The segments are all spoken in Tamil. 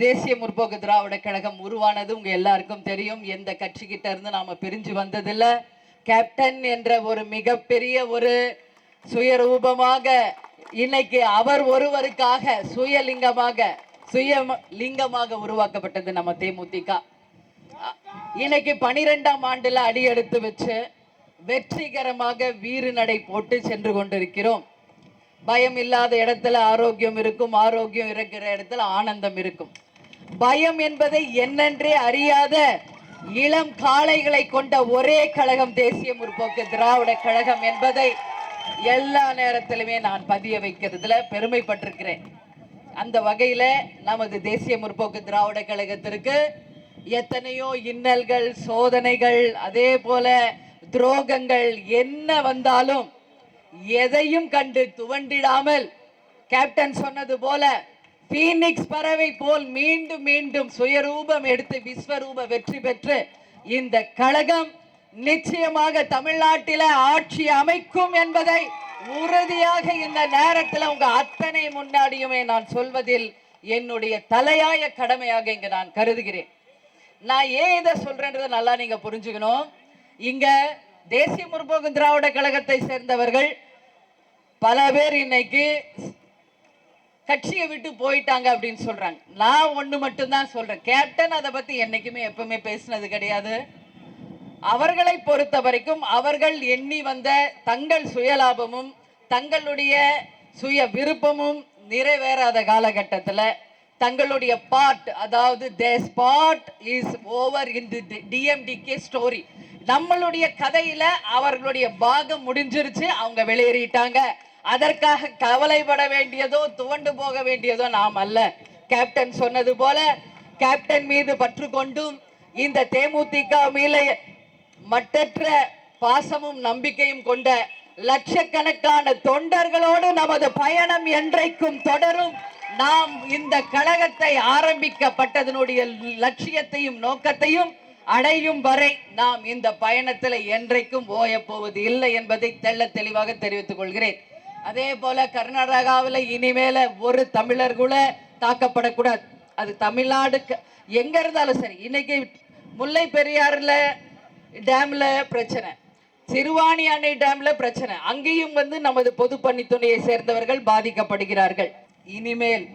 தேசிய முற்போக்கு திராவிட கழகம் உருவானது உங்க எல்லாருக்கும் தெரியும். எந்த கட்சி கிட்ட இருந்து நாம பிரிஞ்சு வந்ததில்ல. கேப்டன் என்ற ஒரு மிகப்பெரிய ஒரு சுயரூபமாக இன்னைக்கு அவர் ஒருவருக்காக சுயலிங்கமாக உருவாக்கப்பட்டது நம்ம தேமுதிக. இன்னைக்கு 12ஆம் ஆண்டுல அடி எடுத்து வச்சு வெற்றிகரமாக வீறு நடை போட்டு சென்று கொண்டிருக்கிறோம். பயம் இல்லாத இடத்துல ஆரோக்கியம் இருக்கும், ஆரோக்கியம் இருக்கிற இடத்துல ஆனந்தம் இருக்கும். பயம் என்பதை என்னென்றே அறியாத இளம் காளைகளை கொண்ட ஒரே கழகம் தேசிய முற்போக்கு திராவிட கழகம் என்பதை எல்லா நேரத்திலுமே நான் பதிய வைக்கிறதுல பெருமைப்பட்டிருக்கிறேன். அந்த வகையில நமது தேசிய முற்போக்கு திராவிட கழகத்திற்கு எத்தனையோ இன்னல்கள், சோதனைகள், அதே போல துரோகங்கள் என்ன வந்தாலும் எதையும் கண்டு துவண்டிடாமல் கேப்டன் சொன்னது போல பீனிக்ஸ் பறவை போல் மீண்டும் மீண்டும் சுயரூபம் எடுத்து விஸ்வரூப வெற்றி பெற்று இந்த கழகம் நிச்சயமாக தமிழ்நாட்டில ஆட்சி அமைக்கும் என்பதை உறுதியாக இந்த நேரத்தில் உங்க அத்தனை முன்னாடியுமே நான் சொல்வதில் என்னுடைய தலையாய கடமையாக இங்க நான் கருதுகிறேன். நான் ஏன் இதை சொல்றேன்றதை நல்லா நீங்க புரிஞ்சுக்கணும். இங்க தேசிய முற்போக்கு திராவிட கழகத்தை சேர்ந்தவர்கள் பல பேர் இன்னைக்கு கட்சியை விட்டு போயிட்டாங்க அப்படின்னு சொல்றாங்க. நான் ஒண்ணு மட்டும்தான் சொல்றேன், கேப்டன் அதை பத்தி என்னைக்குமே எப்பவுமே பேசினது கிடையாது. அவர்களை பொறுத்த வரைக்கும் அவர்கள் எண்ணி வந்த தங்கள் சுயலாபமும் தங்களுடைய சுய விருப்பமும் நிறைவேறாத காலகட்டத்தில் தங்களுடைய பார்ட், அதாவது their part is over in the DMTK story, நம்மளுடைய கதையில அவர்களுடைய பாகம் முடிஞ்சிருச்சு, அவங்க வெளியேறிட்டாங்க. அதற்காக கவலைப்பட வேண்டியதோ துவண்டு போக வேண்டியதோ நாம் அல்ல. கேப்டன் சொன்னது போல கேப்டன் மீது பற்று கொண்டும் இந்த தேமுதிக மீது மட்டற்ற பாசமும் நம்பிக்கையும் கொண்ட லட்சக்கணக்கான தொண்டர்களோடு நமது பயணம் என்றைக்கும் தொடரும். நாம் இந்த கழகத்தை ஆரம்பிக்கப்பட்டதனுடைய லட்சியத்தையும் நோக்கத்தையும் அடையும் வரை நாம் இந்த பயணத்தில் என்றைக்கும் ஓயப்போவது இல்லை என்பதை தெள்ள தெளிவாக தெரிவித்துக் கொள்கிறேன். அதே போல கர்நாடகாவில் இனிமேல ஒரு தமிழர் கூட தாக்கப்படக்கூடாது. அது தமிழ்நாடு எங்க இருந்தாலும் சரி. இன்னைக்கு முல்லை பெரியாறுல டேம்ல பிரச்சனை, சிறுவாணி அணை டேம்ல பிரச்சனை, அங்கேயும் நமது பொதுப்பணித்துறையை சேர்ந்தவர்கள் பாதிக்கப்படுகிறார்கள். இனிமேல்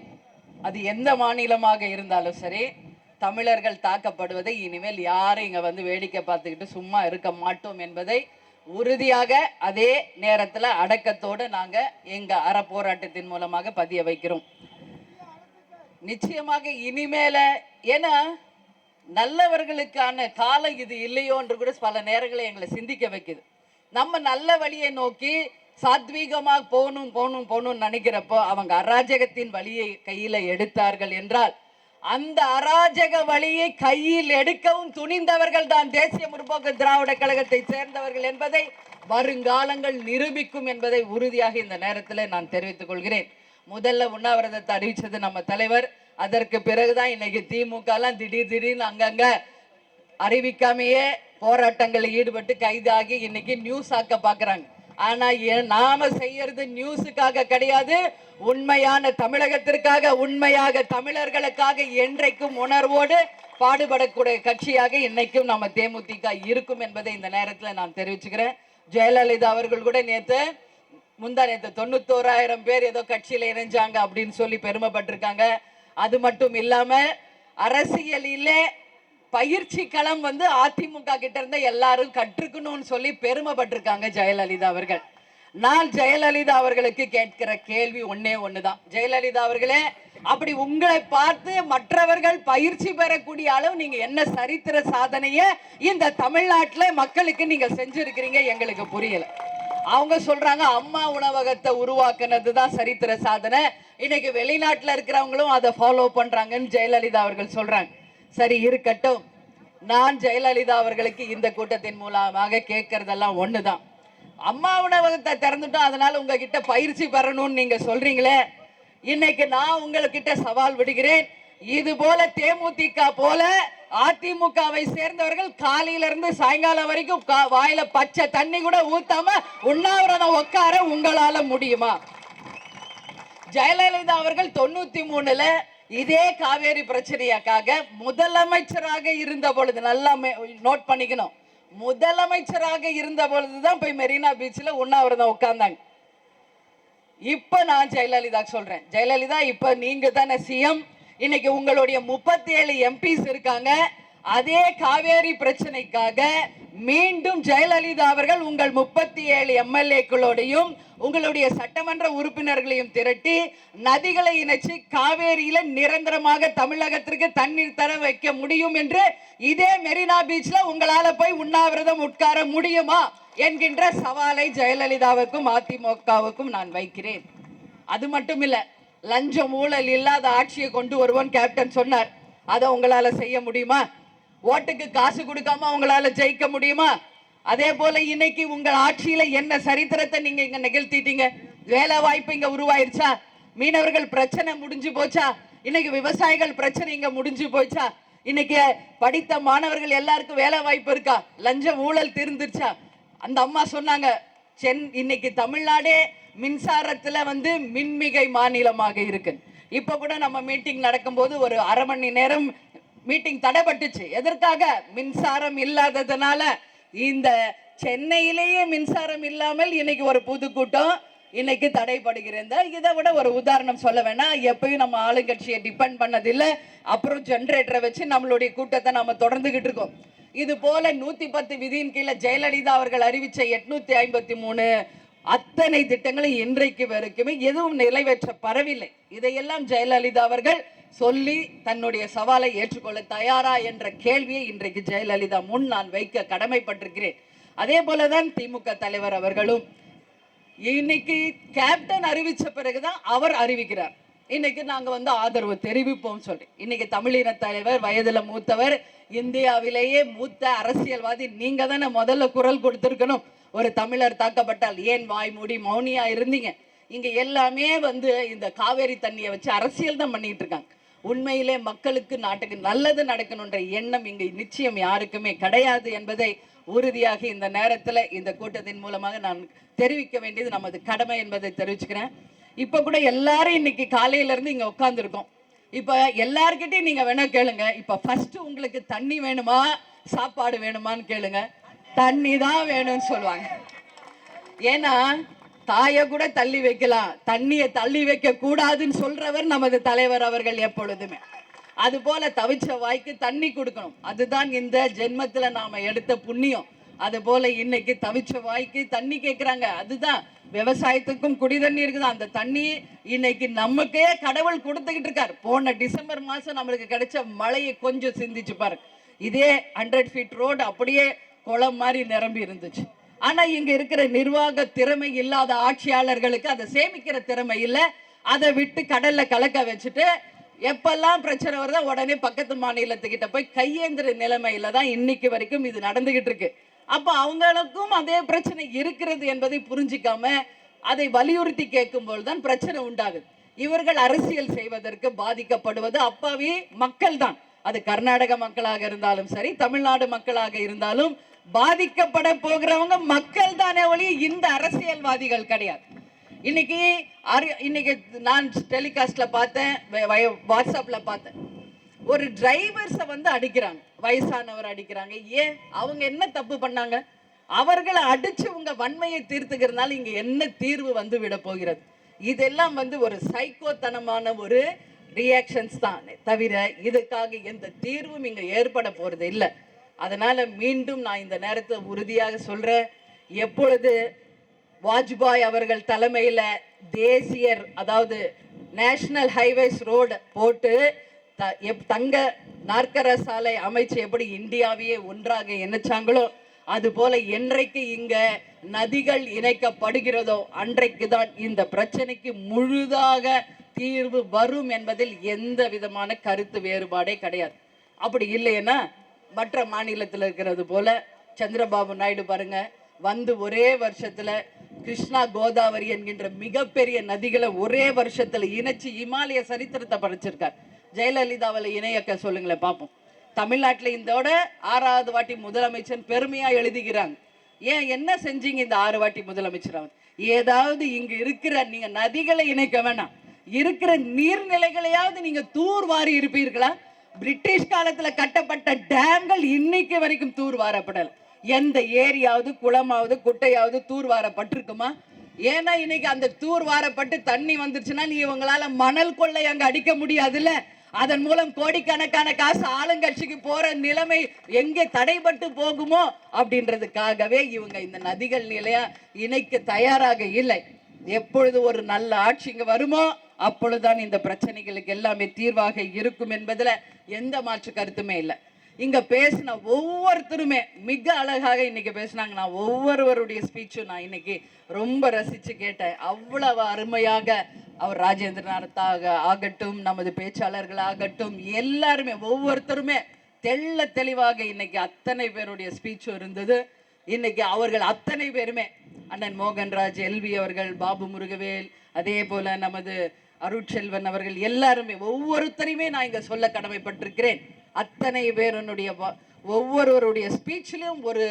அது எந்த மாநிலமாக இருந்தாலும் சரி, தமிழர்கள் தாக்கப்படுவதை இனிமேல் யாரும் இங்க வேடிக்கை பார்த்துக்கிட்டு சும்மா இருக்க மாட்டோம் என்பதை உறுதியாக அதே நேரத்தில் அடக்கத்தோடு நாங்க எங்க அறப்போராட்டத்தின் மூலமாக பதிய வைக்கிறோம். நிச்சயமாக இனிமேல ஏன்னா நல்லவர்களுக்கான காலம் இது இல்லையோ என்று கூட பல நேரங்களை எங்களை சிந்திக்க வைக்குது. நம்ம நல்ல வழியை நோக்கி சாத்வீகமாக போகணும் நினைக்கிறப்போ அவங்க அராஜகத்தின் வழியை கையில எடுத்தார்கள் என்றால் அந்த அராஜக வழியை கையில் எடுக்கவும் துணிந்தவர்கள் தான் தேசிய முற்போக்கு திராவிட கழகத்தை சேர்ந்தவர்கள் என்பதை வருங்காலங்கள் நிரூபிக்கும் என்பதை உறுதியாக இந்த நேரத்தில் நான் தெரிவித்துக் கொள்கிறேன். முதல்ல உண்ணாவிரதத்தை அறிவிச்சது நம்ம தலைவர். அதற்கு பிறகுதான் இன்னைக்கு திமுக எல்லாம் திடீர்னு அங்கங்க அறிவிக்காமையே போராட்டங்களில் ஈடுபட்டு கைதாகி இன்னைக்கு நியூஸ் ஆக்க பாக்குறாங்க. ஆனா நாம செய்யறது நியூஸுக்காக கிடையாது, உண்மையான தமிழகத்திற்காக, உண்மையாக தமிழர்களுக்காக என்றைக்கும் உணர்வோடு பாடுபடக்கூடிய கட்சியாக இன்னைக்கும் நம்ம தேமுதிக இருக்கும் என்பதை இந்த நேரத்தில் நான் தெரிவிச்சுக்கிறேன். ஜெயலலிதா அவர்கள் கூட முந்தா நேத்து 91,000 பேர் ஏதோ கட்சியில இணைஞ்சாங்க அப்படின்னு சொல்லி பெருமைப்பட்டிருக்காங்க. அது மட்டும் இல்லாம அரசியலிலே பயிற்சி களம் அதிமுக கிட்ட இருந்த எல்லாரும் கற்றுக்கணும்னு சொல்லி பெருமைப்பட்டிருக்காங்க ஜெயலலிதா அவர்கள். நான் ஜெயலலிதா அவர்களுக்கு கேட்கிற கேள்வி ஒண்ணுதான், ஜெயலலிதா அவர்களே, அப்படி உங்களை பார்த்து மற்றவர்கள் பயிற்சி பெறக்கூடிய அளவு நீங்க என்ன சரித்திர சாதனைய இந்த தமிழ்நாட்டில் மக்களுக்கு நீங்க செஞ்சிருக்கிறீங்க எங்களுக்கு புரியல. அவங்க சொல்றாங்க அம்மா உணவகத்தை உருவாக்குனது தான் சரித்திர சாதனை, இன்னைக்கு வெளிநாட்டில் இருக்கிறவங்களும் அதை ஃபாலோ பண்றாங்கன்னு ஜெயலலிதா அவர்கள் சொல்றாங்க. சரி இருக்கட்டும், நான் ஜெயலலிதா அவர்களுக்கு இந்த கூட்டத்தின் மூலமாக கேட்கறதெல்லாம் ஒண்ணுதான். அம்மா உணவகத்தை திறந்துட்டோம், அதனால உங்ககிட்ட பயிற்சி பெறணும்னு நீங்க சொல்றீங்களே, இன்னைக்கு நான் உங்ககிட்ட சவால் விடுகிறேன். இது போல தேமுதிக போல அதிமுகவை சேர்ந்தவர்கள் காலையில இருந்து சாயங்காலம் வரைக்கும் வாயில பச்சை தண்ணி கூட ஊத்தாம உண்ணாவிரதம் உட்கார உங்களால முடியுமா? ஜெயலலிதா அவர்கள் 93ல இதே காவேரி பிரச்சனையாக்காக முதலமைச்சராக இருந்த பொழுது, நல்லா நோட் பண்ணிக்கணும், முதலமைச்சராக இருந்த பொழுதுதான் போய் மெரினா பீச்சில் உண்ணாவிரதம் உட்கார்ந்தாங்க. இப்ப நான் ஜெயலலிதா சொல்றேன், ஜெயலலிதா இப்ப நீங்க தானே சிஎம், இன்னைக்கு உங்களுடைய 37 எம்பிஸ் இருக்காங்க. அதே காவேரி பிரச்சனைக்காக மீண்டும் ஜெயலலிதா அவர்கள் உங்கள் 37 எம்எல்ஏக்களோடையும் உங்களுடைய சட்டமன்ற உறுப்பினர்களையும் திரட்டி நதிகளை இணைச்சு காவேரியில நிரந்தரமாக தமிழகத்திற்கு தண்ணீர் தர வைக்க முடியும் என்று இதே மெரினா பீச்ல உங்களால போய் உண்ணாவிரதம் உட்கார முடியுமா என்கின்ற சவாலை ஜெயலலிதாவுக்கும் அதிமுகவுக்கும் நான் வைக்கிறேன். அது மட்டும் இல்ல, லஞ்சம் ஊழல் இல்லாத ஆட்சியை கொண்டு வருவோம் கேப்டன் சொன்னார். அதை உங்களால செய்ய முடியுமா? ஓட்டுக்கு காசு கொடுக்காம உங்களால ஜெயிக்க முடியுமா? அதே போல இன்னைக்கு உங்கள் ஆட்சியில என்ன சரித்திரத்தை நீங்க இங்க நிகழ்த்திட்டீங்க? வேலை வாய்ப்பு இங்க உருவாயிருச்சா? மீனவர்கள் பிரச்சனை முடிஞ்சு போச்சா? இன்னைக்கு விவசாயிகள் பிரச்சனை இங்க முடிஞ்சு போச்சா? இன்னைக்கு படித்த மாணவர்கள் எல்லாருக்கும் வேலை வாய்ப்பு இருக்கா? லஞ்சம் ஊழல் தீர்ந்துருச்சா? அந்த அம்மா சொன்னாங்க, இன்னைக்கு தமிழ்நாடே மின்சாரத்துல மின்மிகை மாநிலமாக இருக்கு. இப்ப கூட நம்ம மீட்டிங் நடக்கும்போது ஒரு அரை மணி நேரம் மீட்டிங் தடைபட்டுச்சு. எதற்காக? மின்சாரம் இல்லாததுனால. இந்த சென்னையிலேயே மின்சாரம் இல்லாமல் இன்னைக்கு ஒரு பொதுக்கூட்டம் இன்னைக்கு தடைபடுகிறது. இதை விட ஒரு உதாரணம் சொல்ல வேணாம், எப்பயும் நம்ம ஆளுங்கட்சியை டிபெண்ட் பண்ணதில்லை, அப்புறம் ஜெனரேட்டரை வச்சு நம்மளுடைய கூட்டத்தை நம்ம தொடர்ந்துகிட்டு இருக்கோம். இது போல 110 விதியின் கீழே ஜெயலலிதா அவர்கள் அறிவிச்ச 853 அத்தனை திட்டங்களும் இன்றைக்கு வரைக்குமே எதுவும் நிறைவேற்றப்படவில்லை. இதையெல்லாம் ஜெயலலிதா அவர்கள் சொல்லி தன்னுடைய சவாலை ஏற்றுக்கொள்ள தயாரா என்ற கேள்வியை இன்றைக்கு ஜெயலலிதா முன் நான் வைக்க கடமைப்பட்டிருக்கிறேன். அதே போலதான் திமுக தலைவர் அவர்களும் இன்னைக்கு கேப்டன் அறிவிச்ச பிறகுதான் அவர் அறிவிக்கிறார். இன்னைக்கு நாங்க ஆதரவு தெரிவிப்போம் சொல்லி, இன்னைக்கு தமிழின தலைவர், வயதுல மூத்தவர், இந்தியாவிலேயே மூத்த அரசியல்வாதி, நீங்க தானே முதல்ல குரல் கொடுத்திருக்கணும். ஒரு தமிழர் தாக்கப்பட்டால் ஏன் வாய் மூடி மௌனியா இருந்தீங்க? இங்க எல்லாமே இந்த காவேரி தண்ணியை வச்சு அரசியல் தான் பண்ணிட்டு இருக்காங்க. உண்மையிலே மக்களுக்கு, நாட்டுக்கு நல்லது நடக்கணுன்ற எண்ணம் இங்க நிச்சயம் யாருக்குமே கிடையாது என்பதை உறுதியாக இந்த நேரத்தில் இந்த கூட்டத்தின் மூலமாக நான் தெரிவிக்க வேண்டியது நமது கடமை என்பதை தெரிவிச்சுக்கிறேன். இப்ப கூட எல்லாரும் இன்னைக்கு காலையில இருந்து இங்க உட்கார்ந்துருக்கோம். இப்ப எல்லார்கிட்டையும் நீங்க வேணா கேளுங்க, இப்ப ஃபர்ஸ்ட் உங்களுக்கு தண்ணி வேணுமா சாப்பாடு வேணுமான்னு கேளுங்க. தண்ணி தான் வேணும்னு சொல்லுவாங்க. ஏன்னா தாயை கூட தள்ளி வைக்கலாம், தண்ணியை தள்ளி வைக்க கூடாதுன்னு சொல்றவர் நமது தலைவர் அவர்கள் எப்பொழுதுமே. அது போல தவிச்ச வாய்க்கு தண்ணி கொடுக்கணும், அதுதான் இந்த ஜென்மத்துல நாம எடுத்த புண்ணியம். அது போல இன்னைக்கு தவிச்ச வாய்க்கு தண்ணி கேட்கிறாங்க, அதுதான் விவசாயத்துக்கும் குடி தண்ணி இருக்குதான். அந்த தண்ணி இன்னைக்கு நமக்கே கடவுள் கொடுத்துக்கிட்டு இருக்காரு. போன டிசம்பர் மாசம் நம்மளுக்கு கிடைச்ச மழையை கொஞ்சம் சிந்திச்சு பாருங்க. இதே 100 ஃபீட் ரோடு அப்படியே குளம் மாதிரி நிரம்பி இருந்துச்சு. ஆனா இங்க இருக்கிற நிர்வாக திறமை இல்லாத ஆட்சியாளர்களுக்கு அதை சேமிக்கிற திறமை இல்லை. அதை விட்டு கடல்ல கலக்க வச்சுட்டு எப்பெல்லாம் பிரச்சனை வருதோ உடனே பக்கத்து மாநிலத்துக்கிட்ட போய் கையேந்திர நிலைமையில தான் இன்னைக்கு வரைக்கும் இது நடந்துகிட்டு இருக்கு. அப்ப அவங்களுக்கும் அதே பிரச்சனை இருக்கிறது என்பதை புரிஞ்சிக்காம அதை வலியுறுத்தி கேட்கும் போதுதான் பிரச்சனை உண்டாகுது. இவர்கள் அரசியல் செய்வதற்கு பாதிக்கப்படுவது அப்பாவி மக்கள் தான். அது கர்நாடக மக்களாக இருந்தாலும் சரி, தமிழ்நாடு மக்களாக இருந்தாலும் பாதிக்கப்பட போகிறவங்க மக்கள் தானே ஒழிய இந்த அரசியல்வாதிகள் கிடையாது. இன்னைக்கு நான் டெலிகாஸ்ட்ல பார்த்தேன், வாட்ஸ்அப்ல பார்த்தேன், ஒரு டிரைவர்ஸை அடிக்கிறாங்க, வயசானவர் அடிக்கிறாங்க. ஏன்? அவங்க என்ன தப்பு பண்ணாங்க? அவர்களை அடிச்சு உங்க வன்மையை தீர்த்துக்கிறதுனால இங்க என்ன தீர்வு விட போகிறது? இதெல்லாம் ஒரு சைக்கோத்தனமான ஒரு ரியாக்ஷன்ஸ் தான் தவிர இதுக்காக எந்த தீர்வும் இங்க ஏற்பட போறது இல்லை. அதனால மீண்டும் நான் இந்த நேரத்தை உறுதியாக சொல்றேன், எப்பொழுது வாஜ்பாய் அவர்கள் தலைமையில தேசியர், அதாவது நேஷனல் ஹைவேஸ் ரோடு போட்டு தங்க நாற்கர சாலை அமைச்சு எப்படி இந்தியாவையே ஒன்றாக இணைச்சாங்களோ அது போல என்றைக்கு இங்க நதிகள் இணைக்கப்படுகிறதோ அன்றைக்கு தான் இந்த பிரச்சனைக்கு முழுதாக தீர்வு வரும் என்பதில் எந்த விதமான கருத்து வேறுபாடே கிடையாது. அப்படி இல்லைன்னா மற்ற மாநிலத்தில் இருக்கிறது போல சந்திரபாபு நாயுடு பாருங்க, ஒரே வருஷத்துல கிருஷ்ணா கோதாவரி என்கின்ற மிகப்பெரிய நதிகளை ஒரே வருஷத்துல இணைச்சு இமாலய சரித்திரத்தை படைச்சிருக்கார். ஜெயலலிதாவில் இணையக்க சொல்லுங்களேன் பார்ப்போம். தமிழ்நாட்டில் இதோட 6வது வாட்டி முதலமைச்சர் பெருமையா எழுதுகிறாங்க. ஏன் என்ன செஞ்சீங்க இந்த 6 வாட்டி முதலமைச்சர்? ஏதாவது இங்க இருக்கிற நீங்க நதிகளை இணைக்க வேணாம், இருக்கிற நீர்நிலைகளையாவது நீங்க தூர் வாரி இருப்பீர்களா? பிரிட்டிஷ் காலத்துல கட்டப்பட்ட டேம்கள் இன்னைக்கு வரைக்கும் தூர் வாரப்படல. எந்த ஏரியாவது குளமாவது குட்டையாவது தூர் வாரப்பட்டிருக்குமா? ஏன்னா இன்னைக்கு அந்த தூர் வாரப்பட்டு தண்ணி வந்துருச்சுன்னா நீ இவங்களால மணல் கொள்ளை அங்க அடிக்க முடியாதுல்ல. அதன் மூலம் கோடிக்கணக்கான காசு ஆளுங்கட்சிக்கு போற நிலைமை எங்கே தடைபட்டு போகுமோ அப்படின்றதுக்காகவே இவங்க இந்த நதிகள் நிலையா இணைக்க தயாராக இல்லை. எப்பொழுது ஒரு நல்ல ஆட்சி இங்க வருமோ அப்பொழுதுதான் இந்த பிரச்சனைகளுக்கு எல்லாமே தீர்வாக இருக்கும் என்பதுல எந்த மாற்று கருத்துமே இல்லை. இங்க பேசின ஒவ்வொருத்தருமே மிக அழகாக இன்னைக்கு பேசினாங்க. நான் ஒவ்வொருவருடைய ஸ்பீச்சும் நான் இன்னைக்கு ரொம்ப ரசிச்சு கேட்டேன். அவ்வளவு அருமையாக அவர் ராஜேந்திரநாத்தாக ஆகட்டும், நமது பேச்சாளர்கள் ஆகட்டும், எல்லாருமே ஒவ்வொருத்தருமே தெள்ள தெளிவாக இன்னைக்கு அத்தனை பேருடைய ஸ்பீச்சும் இருந்தது. இன்னைக்கு அவர்கள் அத்தனை பேருமே அண்ணன் மோகன்ராஜ், எல்வி அவர்கள், பாபு முருகவேல், அதே போல நமது அருட்செல்வன் அவர்கள் எல்லாருமே ஒவ்வொருத்தரையுமே நான் இங்க சொல்ல கடமைப்பட்டிருக்கிறேன். அத்தனை பேருடைய ஒவ்வொருவருடைய ஸ்பீச்சிலும் ஒரு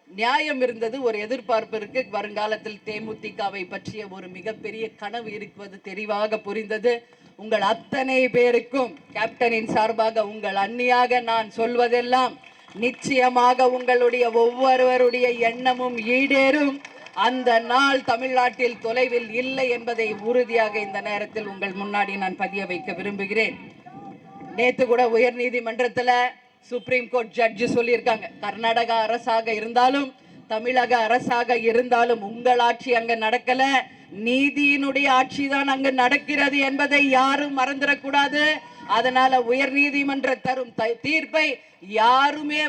நியாயம் இருந்தது, ஒரு எதிர்பார்ப்பு இருக்கு. வருங்காலத்தில் தேமுதிகவை பற்றிய ஒரு மிகப்பெரிய கனவு இருக்குவது தெளிவாக புரிந்தது. உங்கள் அத்தனை பேருக்கும் கேப்டனின் சார்பாக உங்கள் அண்ணியாக நான் சொல்வதெல்லாம் நிச்சயமாக உங்களுடைய ஒவ்வொருவருடைய எண்ணமும் ஈடேறும். அந்த நாள் தமிழ்நாட்டில் தொலைவில் இல்லை என்பதை உறுதியாக இந்த நேரத்தில் உங்கள் முன்னாடி நான் பதிய வைக்க விரும்புகிறேன். நேத்து கூட உயர் நீதிமன்றத்தில் சுப்ரீம் கோர்ட் ஜட்ஜு சொல்லியிருக்காங்க, கர்நாடக அரசாக இருந்தாலும் தமிழக அரசாக இருந்தாலும் உங்கள் ஆட்சி அங்க நடக்கல, நீதியினுடைய ஆட்சி தான் அங்கு நடக்கிறது என்பதை யாரும் மறந்துடக்கூடாது. அதனால உயர் நீதிமன்ற தரும் தீர்ப்பை யாருமே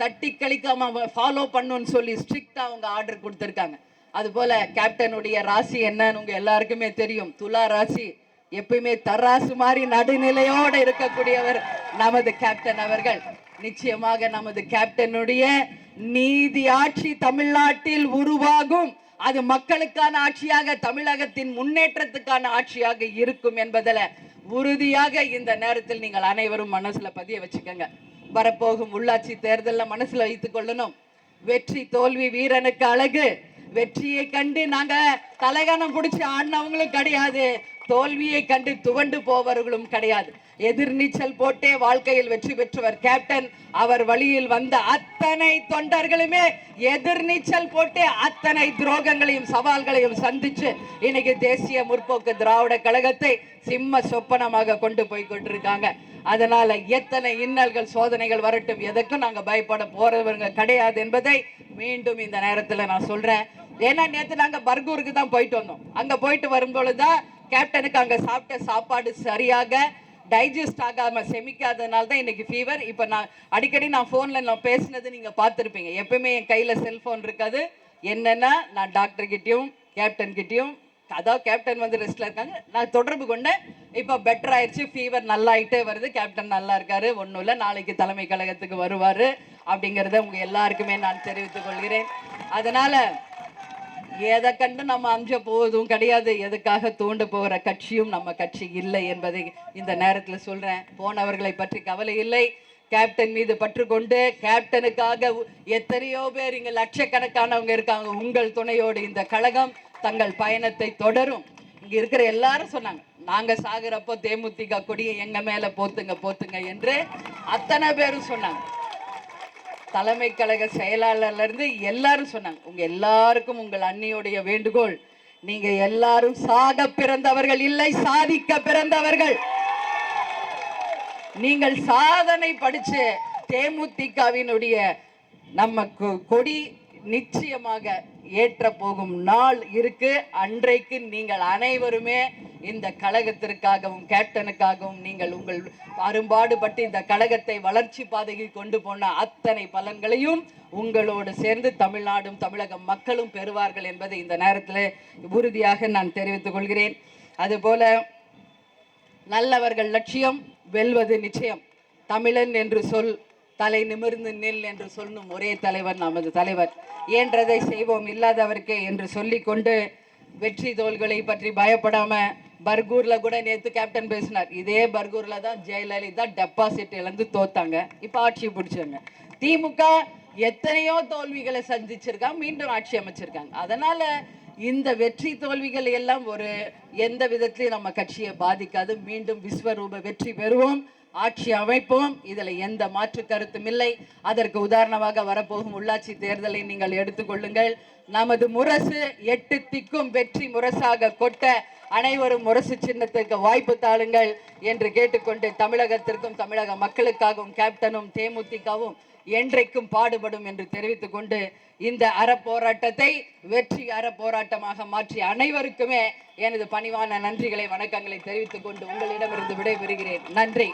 தட்டி கழிக்காம ஃபாலோ பண்ணுன்னு சொல்லி ஸ்ட்ரிக்டா அவங்க ஆர்டர் கொடுத்திருக்காங்க. அது போல கேப்டனுடைய ராசி என்னன்னு உங்க எல்லாருக்குமே தெரியும். துலா ராசி. எப்பயுமே தராசு மாதிரி நடுநிலையோடு இருக்கக்கூடியவர் நமது கேப்டன் அவர்கள். நிச்சயமாக நமது கேப்டனுடைய நீதி ஆட்சி தமிழ்நாட்டில் உருவாகும். அது மக்களுக்கான ஆட்சியாக, தமிழகத்தின் முன்னேற்றத்துக்கான ஆட்சியாக இருக்கும் என்பதில் உறுதியாக இந்த நேரத்தில் நீங்கள் அனைவரும் மனசுல பதிய வச்சுக்கோங்க. வரப்போகும் உள்ளாட்சி தேர்தலில் மனசுல வைத்துக் கொள்ளணும். வெற்றி தோல்வி வீரனுக்கு அழகு. வெற்றியை கண்டு நாங்க தலைகணம் பிடிச்சி ஆடினவங்களும் கிடையாது, தோல்வியை கண்டு துவண்டு போவர்களும் கிடையாது. எதிர்நீச்சல் போட்டே வாழ்க்கையில் வெற்றி பெற்றவர் கேப்டன். அவர் வழியில் வந்த அத்தனை தொண்டர்களுமே எதிர்நீச்சல் போட்டே அத்தனை துரோகங்களையும் சவால்களையும் சந்திச்சு இன்னைக்கு தேசிய முற்போக்கு திராவிட கழகத்தை சிம்ம சொப்பனமாக கொண்டு போய் கொண்டிருக்காங்க. அதனால எத்தனை இன்னல்கள் சோதனைகள் வரட்டும், எதற்கும் நாங்க பயப்பட போறவங்க கிடையாது என்பதை மீண்டும் இந்த நேரத்தில் நான் சொல்றேன். ஏன்னா நேற்று நாங்க பர்கூருக்கு தான் போயிட்டு வந்தோம். அங்க போயிட்டு வரும்பொழுதுதான் கேப்டனுக்கு அங்க சாப்பிட்ட சாப்பாடு சரியாக டைஜஸ்ட் ஆகாம செமிக்காதனால தான் இன்னைக்கு ஃபீவர். இப்போ நான் அடிக்கடி ஃபோன்ல நான் பேசினது நீங்க பார்த்துருப்பீங்க. எப்பவுமே என் கையில செல்போன் இருக்காது. என்னன்னா நான் டாக்டர் கிட்டயும் கேப்டன் கிட்டயும், அதாவது கேப்டன் ரெஸ்ட்ல இருக்காங்க, நான் தொடர்பு கொண்டேன். இப்போ பெட்டர் ஆயிடுச்சு, ஃபீவர் நல்லா ஆயிட்டே வருது, கேப்டன் நல்லா இருக்காரு, ஒன்றும் இல்லை, நாளைக்கு தலைமை கழகத்துக்கு வருவாரு அப்படிங்கிறத உங்க எல்லாருக்குமே நான் தெரிவித்துக் கொள்கிறேன். அதனால எதை கண்டு நம்ம அஞ்ச போவதும் கிடையாது. எதுக்காக தூண்டு போகிற கட்சியும் நம்ம கட்சி இல்லை என்பதை இந்த நேரத்தில் சொல்றேன். போனவர்களை பற்றி கவலை இல்லை. கேப்டன் மீது பற்று கொண்டு கேப்டனுக்காக எத்தனையோ பேர் இங்க லட்சக்கணக்கானவங்க இருக்காங்க. உங்கள் துணையோடு இந்த கழகம் தங்கள் பயணத்தை தொடரும். இங்க இருக்கிற எல்லாரும் சொன்னாங்க, நாங்க சாகுறப்போ தேமுதிக கொடியை எங்க மேல போத்துங்க போத்துங்க என்று அத்தனை பேரும் சொன்னாங்க. தலைமை கழக செயலாளர்ல இருந்து எல்லாரும் சொன்னாங்க. உங்க எல்லாருக்கும் உங்கள் அண்ணியுடைய வேண்டுகோள், நீங்க எல்லாரும் சாக பிறந்தவர்கள் இல்லை, சாதிக்க பிறந்தவர்கள். நீங்கள் சாதனை படிச்சு தேமுதிகவினுடைய நம்ம கொடி நிச்சயமாக ஏற்ற போகும் நாள் இருக்கு. அன்றைக்கு நீங்கள் அனைவருமே இந்த கழகத்திற்காகவும் கேப்டனுக்காகவும் நீங்கள் உங்கள் அரும்பாடுபட்டு இந்த கழகத்தை வளர்ச்சி பாதையில் கொண்டு போன அத்தனை பலன்களையும் உங்களோடு சேர்ந்து தமிழ்நாடும் தமிழக மக்களும் பெறுவார்கள் என்பதை இந்த நேரத்தில் உறுதியாக நான் தெரிவித்துக் கொள்கிறேன். அதுபோல நல்லவர்கள் லட்சியம் வெல்வது நிச்சயம். தமிழன் என்று சொல், தலை நிமிர்ந்து நில் என்று சொல்லும் ஒரே தலைவர் நமது தலைவர். இயன்றதை செய்வோம், இல்லாதவர்க்கே என்று சொல்லி கொண்டு வெற்றி தோல்களை பற்றி பயப்படாம, பர்கூர்ல கூட நேற்று கேப்டன் பேசினார். இதே பர்கூர்ல தான் ஜெயலலிதா டெபாசிட் இழந்து தோத்தாங்க, இப்ப ஆட்சி பிடிச்சாங்க. திமுக எத்தனையோ தோல்விகளை சந்திச்சிருக்காங்க, மீண்டும் ஆட்சி அமைச்சிருக்காங்க. அதனால இந்த வெற்றி தோல்விகள் எல்லாம் ஒரு எந்த விதத்திலையும் நம்ம கட்சியை பாதிக்காது. மீண்டும் விஸ்வரூப வெற்றி பெறுவோம், ஆட்சி அமைப்போம். இதுல எந்த மாற்று கருத்தும் இல்லை. அதற்கு உதாரணமாக வரப்போகும் உள்ளாட்சி தேர்தலை நீங்கள் எடுத்துக்கொள்ளுங்கள். நமது முரசு 8 திக்கும் வெற்றி முரசாக கொட்ட அனைவரும் முரசு சின்னத்துக்கு வாய்ப்பு தாளுங்கள் என்று கேட்டுக்கொண்டு, தமிழகத்திற்கும் தமிழக மக்களுக்காகவும் கேப்டனும் தேமுதிகவும் என்றைக்கும் பாடுபடும் என்று தெரிவித்துக் கொண்டு, இந்த அறப்போராட்டத்தை வெற்றி அறப்போராட்டமாக மாற்றி அனைவருக்குமே எனது பணிவான நன்றிகளை வணக்கங்களை தெரிவித்துக் கொண்டு உங்களிடமிருந்து விடைபெறுகிறேன். நன்றி.